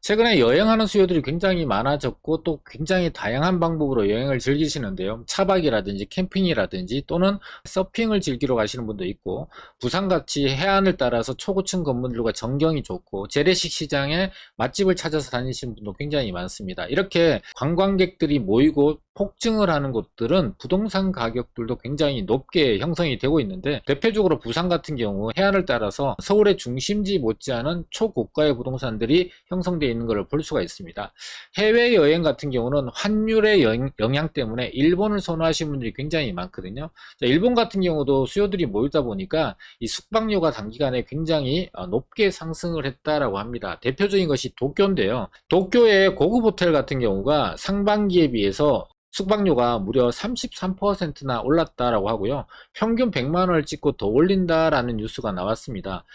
최근에 여행하는 수요들이 굉장히 많아졌고 또 굉장히 다양한 방법으로 여행을 즐기시는데요. 차박이라든지 캠핑이라든지 또는 서핑을 즐기러 가시는 분도 있고, 부산같이 해안을 따라서 초고층 건물들과 전경이 좋고 재래식 시장에 맛집을 찾아서 다니시는 분도 굉장히 많습니다. 이렇게 관광객들이 모이고 폭증을 하는 곳들은 부동산 가격들도 굉장히 높게 형성이 되고 있는데, 대표적으로 부산 같은 경우 해안을 따라서 서울의 중심지 못지않은 초고가의 부동산들이 형성되어 있는 것을 볼 수가 있습니다. 해외여행 같은 경우는 환율의 영향 때문에 일본을 선호하시는 분들이 굉장히 많거든요. 자, 일본 같은 경우도 수요들이 모이다 보니까 이 숙박료가 단기간에 굉장히 높게 상승을 했다라고 합니다. 대표적인 것이 도쿄인데요. 도쿄의 고급 호텔 같은 경우가 상반기에 비해서 숙박료가 무려 33%나 올랐다라고 하고요. 평균 100만 원을 찍고 더 올린다라는 뉴스가 나왔습니다.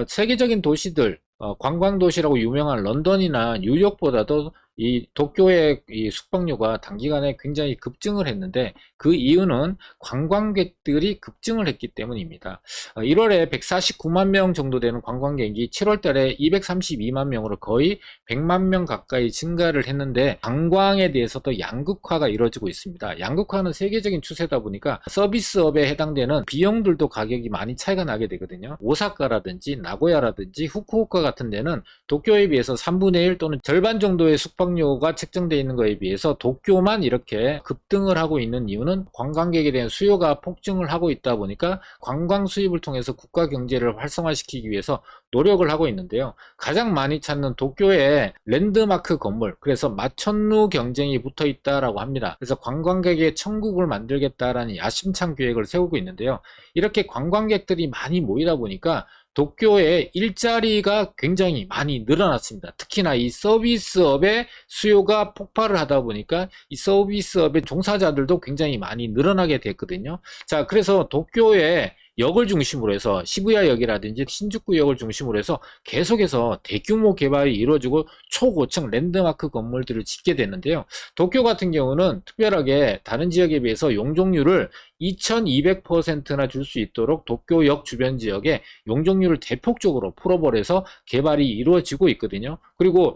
세계적인 도시들, 관광 도시라고 유명한 런던이나 뉴욕보다도 이 도쿄의 이 숙박료가 단기간에 굉장히 급증을 했는데, 그 이유는 관광객들이 급증을 했기 때문입니다. 1월에 149만 명 정도 되는 관광객이 7월 달에 232만 명으로 거의 100만 명 가까이 증가를 했는데, 관광에 대해서도 양극화가 이루어지고 있습니다. 양극화는 세계적인 추세다 보니까 서비스업에 해당되는 비용들도 가격이 많이 차이가 나게 되거든요. 오사카라든지 나고야라든지 후쿠오카 같은 데는 도쿄에 비해서 3분의 1 또는 절반 정도의 숙박료가 책정되어 있는 것에 비해서 도쿄만 이렇게 급등을 하고 있는 이유는 관광객에 대한 수요가 폭증을 하고 있다 보니까 관광 수입을 통해서 국가 경제를 활성화시키기 위해서 노력을 하고 있는데요. 가장 많이 찾는 도쿄의 랜드마크 건물, 그래서 마천루 경쟁이 붙어 있다라고 합니다. 그래서 관광객의 천국을 만들겠다라는 야심찬 계획을 세우고 있는데요. 이렇게 관광객들이 많이 모이다 보니까 도쿄의 일자리가 굉장히 많이 늘어났습니다. 특히나 이 서비스업의 수요가 폭발을 하다 보니까 이 서비스업의 종사자들도 굉장히 많이 늘어나게 됐거든요. 자, 그래서 도쿄의 역을 중심으로 해서 시부야역이라든지 신주쿠역을 중심으로 해서 계속해서 대규모 개발이 이루어지고 초고층 랜드마크 건물들을 짓게 됐는데요. 도쿄 같은 경우는 특별하게 다른 지역에 비해서 용적률을 2200%나 줄 수 있도록 도쿄역 주변 지역에 용적률을 대폭적으로 풀어버려서 개발이 이루어지고 있거든요. 그리고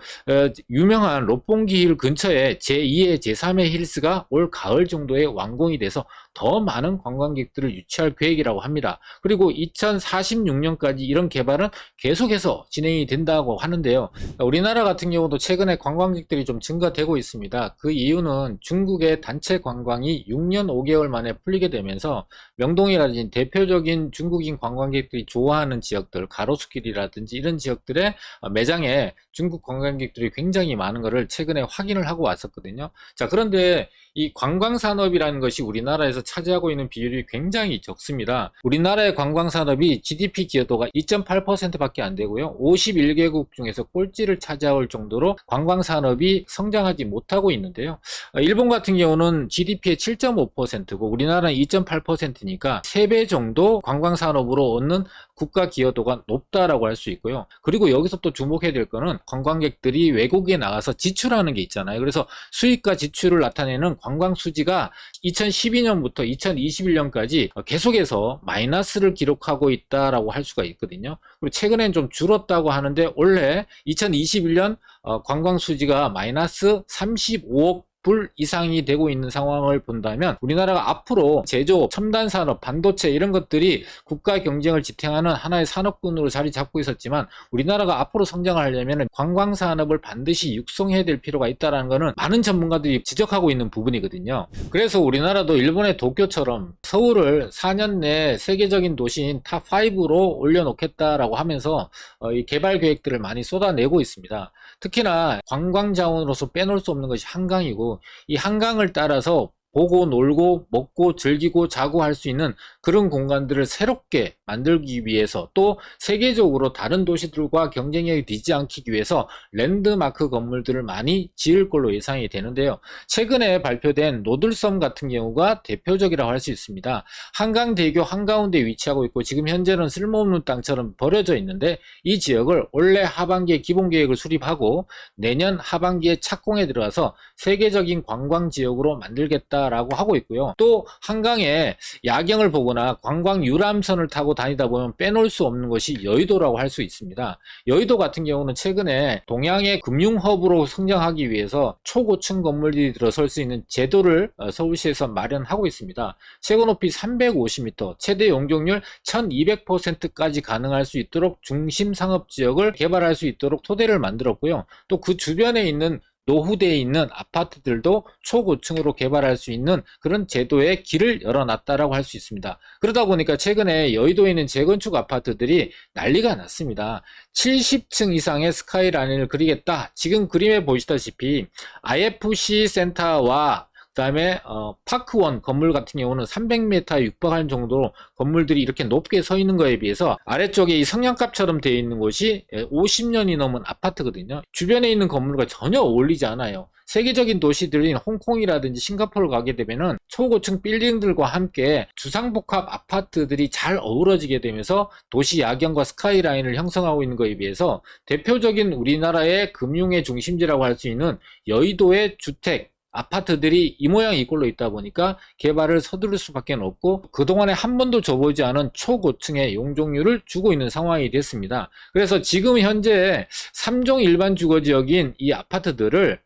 유명한 roppongi 힐 근처에 제2의 제3의 힐스가 올 가을 정도에 완공이 돼서 더 많은 관광객들을 유치할 계획이라고 합니다. 그리고 2046년까지 이런 개발은 계속해서 진행이 된다고 하는데요. 우리나라 같은 경우도 최근에 관광객들이 좀 증가되고 있습니다. 그 이유는 중국의 단체 관광이 6년 5개월 만에 풀리게 되면서 명동이라든지 대표적인 중국인 관광객들이 좋아하는 지역들, 가로수길이라든지 이런 지역들의 매장에 중국 관광객들이 굉장히 많은 것을 최근에 확인을 하고 왔었거든요. 자, 그런데 이 관광산업이라는 것이 우리나라에서 차지하고 있는 비율이 굉장히 적습니다. 우리나라의 관광산업이 GDP 기여도가 2.8% 밖에 안 되고요. 51개국 중에서 꼴찌를 차지할 정도로 관광산업이 성장하지 못하고 있는데요. 일본 같은 경우는 GDP의 7.5%고 우리나라는 2.8%니까 3배 정도 관광산업으로 얻는 국가 기여도가 높다라고 할 수 있고요. 그리고 여기서 또 주목해야 될 거는 관광객들이 외국에 나가서 지출하는 게 있잖아요. 그래서 수익과 지출을 나타내는 관광 수지가 2012년부터 2021년까지 계속해서 마이너스를 기록하고 있다라고 할 수가 있거든요. 그리고 최근엔 좀 줄었다고 하는데 올해 2021년 관광 수지가 마이너스 35억 불 이상이 되고 있는 상황을 본다면, 우리나라가 앞으로 제조업, 첨단 산업, 반도체 이런 것들이 국가 경쟁을 지탱하는 하나의 산업군으로 자리 잡고 있었지만, 우리나라가 앞으로 성장을 하려면 관광 산업을 반드시 육성해야 될 필요가 있다는 것은 많은 전문가들이 지적하고 있는 부분이거든요. 그래서 우리나라도 일본의 도쿄처럼 서울을 4년 내에 세계적인 도시인 탑5로 올려놓겠다라고 하면서 이 개발 계획들을 많이 쏟아내고 있습니다. 특히나 관광 자원으로서 빼놓을 수 없는 것이 한강이고, 이 한강을 따라서 보고 놀고 먹고 즐기고 자고 할 수 있는 그런 공간들을 새롭게 만들기 위해서, 또 세계적으로 다른 도시들과 경쟁력이 되지 않기 위해서 랜드마크 건물들을 많이 지을 걸로 예상이 되는데요. 최근에 발표된 노들섬 같은 경우가 대표적이라고 할 수 있습니다. 한강대교 한가운데 위치하고 있고 지금 현재는 쓸모없는 땅처럼 버려져 있는데, 이 지역을 올해 하반기에 기본계획을 수립하고 내년 하반기에 착공에 들어가서 세계적인 관광지역으로 만들겠다 있다라고 하고 있고요. 또 한강에 야경을 보거나 관광 유람선을 타고 다니다 보면 빼놓을 수 없는 것이 여의도라고 할 수 있습니다. 여의도 같은 경우는 최근에 동양의 금융허브로 성장하기 위해서 초고층 건물들이 들어설 수 있는 제도를 서울시에서 마련하고 있습니다. 최고 높이 350m, 최대 용적률 1200%까지 가능할 수 있도록 중심 상업지역을 개발할 수 있도록 토대를 만들었고요. 또 그 주변에 있는 노후되어 있는 아파트들도 초고층으로 개발할 수 있는 그런 제도의 길을 열어놨다라고 할 수 있습니다. 그러다 보니까 최근에 여의도에 있는 재건축 아파트들이 난리가 났습니다. 70층 이상의 스카이라인을 그리겠다. 지금 그림에 보시다시피 IFC 센터와 그 다음에 파크원 건물 같은 경우는 300m에 육박할 정도로 건물들이 이렇게 높게 서 있는 거에 비해서 아래쪽에 이 성냥갑처럼 되어 있는 곳이 50년이 넘은 아파트거든요. 주변에 있는 건물과 전혀 어울리지 않아요. 세계적인 도시들인 홍콩이라든지 싱가포르를 가게 되면은 초고층 빌딩들과 함께 주상복합 아파트들이 잘 어우러지게 되면서 도시 야경과 스카이라인을 형성하고 있는 것에 비해서 대표적인 우리나라의 금융의 중심지라고 할 수 있는 여의도의 주택 아파트들이 이 모양 이 꼴로 있다 보니까 개발을 서두를 수밖에 없고 그동안에 한 번도 줘보지 않은 초고층의 용적률을 주고 있는 상황이 됐습니다. 그래서 지금 현재 3종 일반 주거지역인 이 아파트들을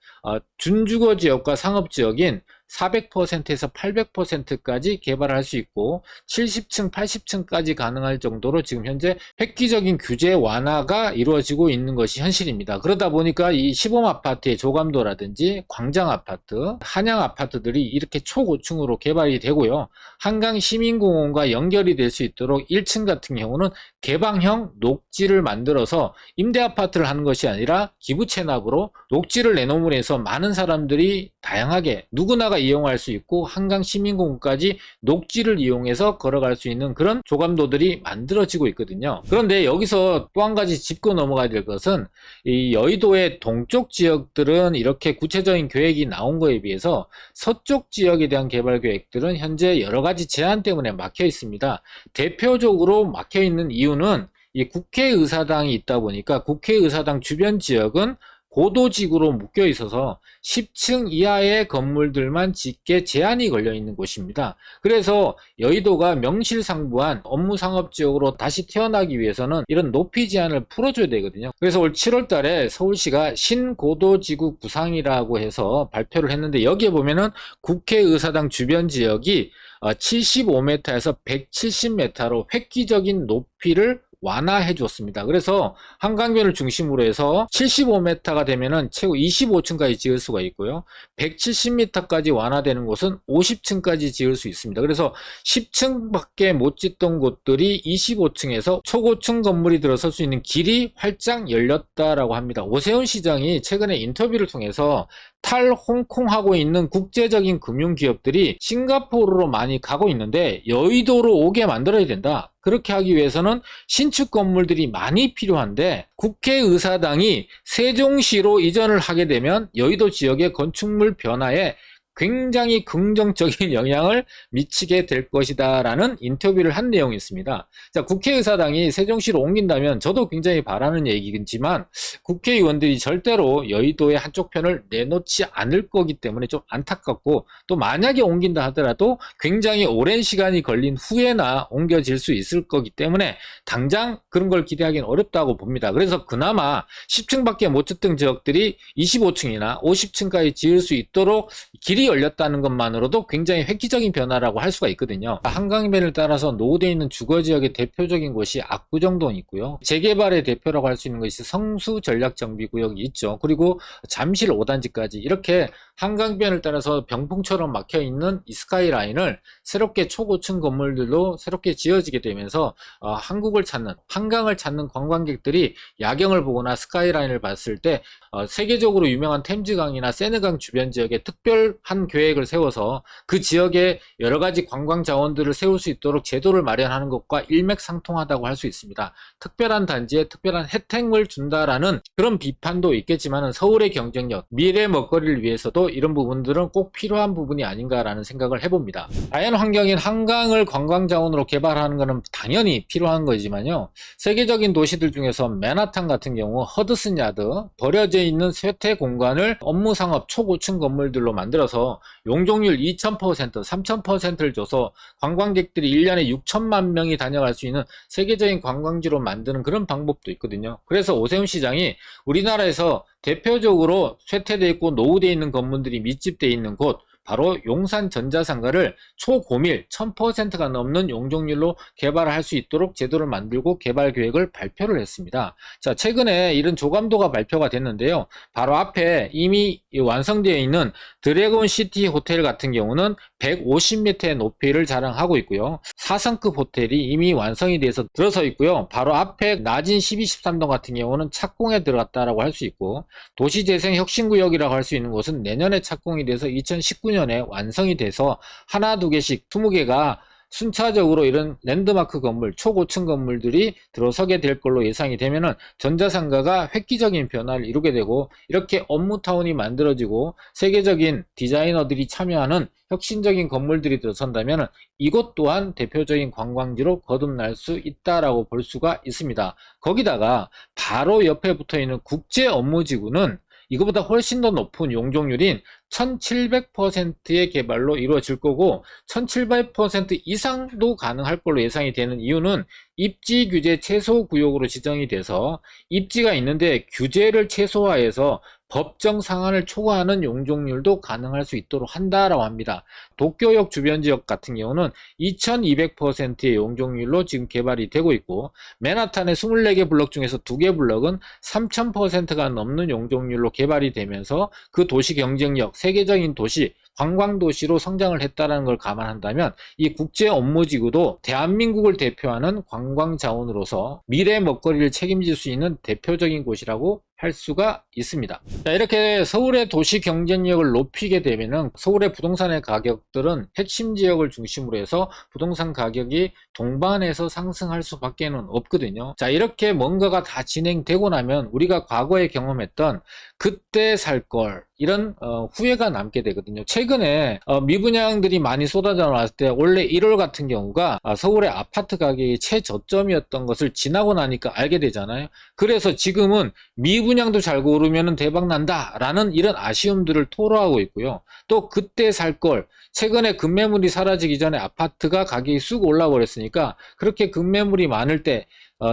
준주거지역과 상업지역인 400%에서 800%까지 개발할 수 있고 70층, 80층까지 가능할 정도로 지금 현재 획기적인 규제 완화가 이루어지고 있는 것이 현실입니다. 그러다 보니까 이 시범 아파트의 조감도라든지 광장 아파트, 한양 아파트들이 이렇게 초고층으로 개발이 되고요. 한강 시민공원과 연결이 될 수 있도록 1층 같은 경우는 개방형 녹지를 만들어서 임대 아파트를 하는 것이 아니라 기부 체납으로 녹지를 내놓음으로 해서 많은 사람들이 다양하게 누구나가 이용할 수 있고 한강 시민공원까지 녹지를 이용해서 걸어갈 수 있는 그런 조감도들이 만들어지고 있거든요. 그런데 여기서 또 한 가지 짚고 넘어가야 될 것은 이 여의도의 동쪽 지역들은 이렇게 구체적인 계획이 나온 거에 비해서 서쪽 지역에 대한 개발 계획들은 현재 여러 가지 제한 때문에 막혀 있습니다. 대표적으로 막혀 있는 이유는 이 국회의사당이 있다 보니까 국회의사당 주변 지역은 고도지구로 묶여 있어서 10층 이하의 건물들만 짓게 제한이 걸려 있는 곳입니다. 그래서 여의도가 명실상부한 업무상업지역으로 다시 태어나기 위해서는 이런 높이 제한을 풀어줘야 되거든요. 그래서 올 7월 달에 서울시가 신고도지구 구상이라고 해서 발표를 했는데 여기에 보면은 국회의사당 주변 지역이 75m에서 170m로 획기적인 높이를 완화해 줬습니다. 그래서 한강변을 중심으로 해서 75m가 되면은 최고 25층까지 지을 수가 있고요. 170m까지 완화되는 곳은 50층까지 지을 수 있습니다. 그래서 10층밖에 못 짓던 곳들이 25층에서 초고층 건물이 들어설 수 있는 길이 활짝 열렸다라고 합니다. 오세훈 시장이 최근에 인터뷰를 통해서 탈홍콩하고 있는 국제적인 금융기업들이 싱가포르로 많이 가고 있는데 여의도로 오게 만들어야 된다. 그렇게 하기 위해서는 신축 건물들이 많이 필요한데 국회의사당이 세종시로 이전을 하게 되면 여의도 지역의 건축물 변화에 굉장히 긍정적인 영향을 미치게 될 것이다 라는 인터뷰를 한 내용이 있습니다. 자, 국회의사당이 세종시로 옮긴다면 저도 굉장히 바라는 얘기지만 국회의원들이 절대로 여의도의 한쪽 편을 내놓지 않을 거기 때문에 좀 안타깝고 또 만약에 옮긴다 하더라도 굉장히 오랜 시간이 걸린 후에나 옮겨질 수 있을 거기 때문에 당장 그런 걸 기대하기는 어렵다고 봅니다. 그래서 그나마 10층밖에 못 짓던 지역들이 25층이나 50층까지 지을 수 있도록 길이 열렸다는 것만으로도 굉장히 획기적인 변화라고 할 수가 있거든요. 한강변을 따라서 노후되어 있는 주거지역의 대표적인 곳이 압구정동이 있고요. 재개발의 대표라고 할 수 있는 것이 성수전략정비구역이 있죠. 그리고 잠실 5단지까지 이렇게 한강변을 따라서 병풍처럼 막혀있는 이 스카이라인을 새롭게 초고층 건물들로 새롭게 지어지게 되면서 한국을 찾는, 한강을 찾는 관광객들이 야경을 보거나 스카이라인을 봤을 때 세계적으로 유명한 템즈강이나 세느강 주변 지역에 특별한 계획을 세워서 그 지역에 여러 가지 관광 자원들을 세울 수 있도록 제도를 마련하는 것과 일맥상통하다고 할 수 있습니다. 특별한 단지에 특별한 혜택을 준다라는 그런 비판도 있겠지만 서울의 경쟁력, 미래 먹거리를 위해서도 이런 부분들은 꼭 필요한 부분이 아닌가라는 생각을 해봅니다. 자연환경인 한강을 관광자원으로 개발하는 것은 당연히 필요한 거지만요. 세계적인 도시들 중에서 맨하탄 같은 경우 허드슨 야드, 버려져 있는 쇠퇴 공간을 업무상업 초고층 건물들로 만들어서 해서 용적률 2000%, 3000%를 줘서 관광객들이 1년에 6천만 명이 다녀갈 수 있는 세계적인 관광지로 만드는 그런 방법도 있거든요. 그래서 오세훈 시장이 우리나라에서 대표적으로 쇠퇴되어 있고 노후되어 있는 건물들이密집되어 있는 곳, 바로 용산 전자상가를 초고밀 1000%가 넘는 용적률로 개발할 수 있도록 제도를 만들고 개발 계획을 발표를 했습니다. 자, 최근에 이런 조감도가 발표가 됐는데요. 바로 앞에 이미 완성되어 있는 드래곤 시티 호텔 같은 경우는 150m의 높이를 자랑하고 있고요. 4성급 호텔이 이미 완성이 돼서 들어서 있고요. 바로 앞에 나진 12, 13동 같은 경우는 착공에 들어갔다라고 할 수 있고, 도시재생혁신구역이라고 할 수 있는 곳은 내년에 착공이 돼서 2019년에 완성이 돼서 하나 두 개씩 20개가 순차적으로 이런 랜드마크 건물, 초고층 건물들이 들어서게 될 걸로 예상이 되면은 전자상가가 획기적인 변화를 이루게 되고, 이렇게 업무타운이 만들어지고 세계적인 디자이너들이 참여하는 혁신적인 건물들이 들어선다면 이곳 또한 대표적인 관광지로 거듭날 수 있다라고 볼 수가 있습니다. 거기다가 바로 옆에 붙어 있는 국제 업무지구는 이거보다 훨씬 더 높은 용적률인 1700%의 개발로 이루어질 거고, 1700% 이상도 가능할 걸로 예상이 되는 이유는 입지 규제 최소 구역으로 지정이 돼서 입지가 있는데 규제를 최소화해서 법정 상한을 초과하는 용적률도 가능할 수 있도록 한다라고 합니다. 도쿄역 주변 지역 같은 경우는 2200%의 용적률로 지금 개발이 되고 있고, 맨하탄의 24개 블럭 중에서 2개 블럭은 3000%가 넘는 용적률로 개발이 되면서 그 도시 경쟁력, 세계적인 도시, 관광도시로 성장을 했다는 걸 감안한다면 이 국제 업무지구도 대한민국을 대표하는 관광자원으로서 미래 먹거리를 책임질 수 있는 대표적인 곳이라고 할 수가 있습니다. 자, 이렇게 서울의 도시 경쟁력을 높이게 되면은 서울의 부동산의 가격들은 핵심 지역을 중심으로 해서 부동산 가격이 동반해서 상승할 수밖에는 없거든요. 자, 이렇게 뭔가가 다 진행되고 나면 우리가 과거에 경험했던 그때 살 걸, 이런 후회가 남게 되거든요. 최근에 미분양들이 많이 쏟아져 나왔을 때 원래 1월 같은 경우가 서울의 아파트 가격이 최저점이었던 것을 지나고 나니까 알게 되잖아요. 그래서 지금은 미분양도 잘 고르면 대박 난다 라는 이런 아쉬움들을 토로하고 있고요. 또 그때 살 걸, 최근에 급매물이 사라지기 전에 아파트가 가격이 쑥 올라 버렸으니까 그렇게 급매물이 많을 때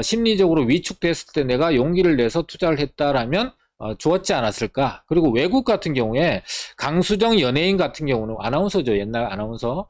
심리적으로 위축됐을 때 내가 용기를 내서 투자를 했다라면 좋았지 않았을까. 그리고 외국 같은 경우에 강수정 연예인 같은 경우는 아나운서죠. 옛날 아나운서.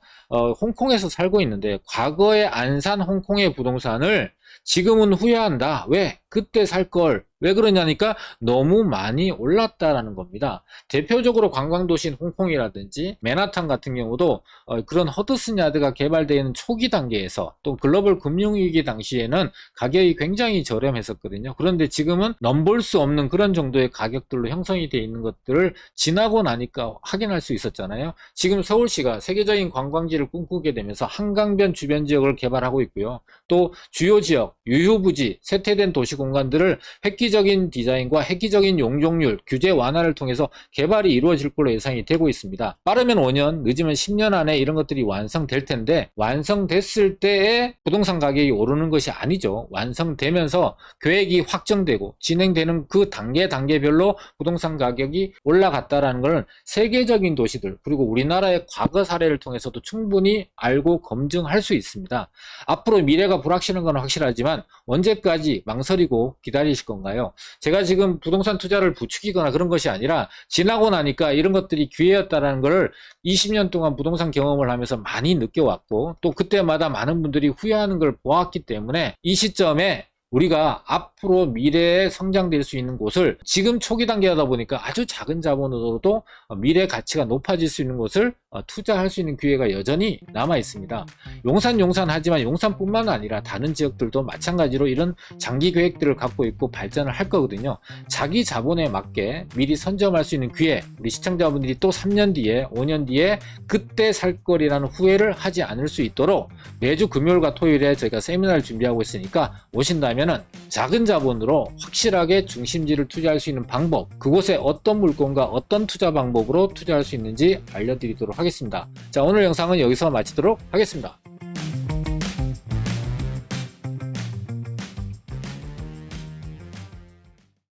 홍콩에서 살고 있는데 과거에 안 산 홍콩의 부동산을 지금은 후회한다. 왜? 그때 살 걸. 왜 그러냐니까 너무 많이 올랐다라는 겁니다. 대표적으로 관광도시인 홍콩이라든지 맨하탄 같은 경우도 그런 허드슨 야드가 개발되어 있는 초기 단계에서 또 글로벌 금융위기 당시에는 가격이 굉장히 저렴했었거든요. 그런데 지금은 넘볼 수 없는 그런 정도의 가격들로 형성이 되어 있는 것들을 지나고 나니까 확인할 수 있었잖아요. 지금 서울시가 세계적인 관광지를 꿈꾸게 되면서 한강변 주변 지역을 개발하고 있고요. 또 주요 지역, 유휴부지, 쇠퇴된 도시 공간들을 획기적인 디자인과 획기적인 용적률, 규제 완화를 통해서 개발이 이루어질 걸로 예상이 되고 있습니다. 빠르면 5년, 늦으면 10년 안에 이런 것들이 완성될 텐데, 완성됐을 때에 부동산 가격이 오르는 것이 아니죠. 완성되면서 계획이 확정되고 진행되는 그 단계별로 부동산 가격이 올라갔다라는 것은 세계적인 도시들, 그리고 우리나라의 과거 사례를 통해서도 충분히 알고 검증할 수 있습니다. 앞으로 미래가 불확실한 건 확실하지만 언제까지 망설이고 기다리실 건가요? 제가 지금 부동산 투자를 부추기거나 그런 것이 아니라 지나고 나니까 이런 것들이 기회였다라는 것을 20년 동안 부동산 경험을 하면서 많이 느껴왔고, 또 그때마다 많은 분들이 후회하는 걸 보았기 때문에 이 시점에 우리가 앞으로 미래에 성장될 수 있는 곳을, 지금 초기 단계하다 보니까 아주 작은 자본으로도 미래 가치가 높아질 수 있는 곳을 투자할 수 있는 기회가 여전히 남아 있습니다. 용산 하지만 용산뿐만 아니라 다른 지역들도 마찬가지로 이런 장기 계획들을 갖고 있고 발전을 할 거거든요. 자기 자본에 맞게 미리 선점할 수 있는 기회, 우리 시청자분들이 또 3년 뒤에 5년 뒤에 그때 살 거리라는 후회를 하지 않을 수 있도록 매주 금요일과 토요일에 저희가 세미나를 준비하고 있으니까 오신다면은 작은 자본으로 확실하게 중심지를 투자할 수 있는 방법, 그곳에 어떤 물건과 어떤 투자 방법으로 투자할 수 있는지 알려드리도록 하겠습니다. 자, 오늘 영상은 여기서 마치도록 하겠습니다.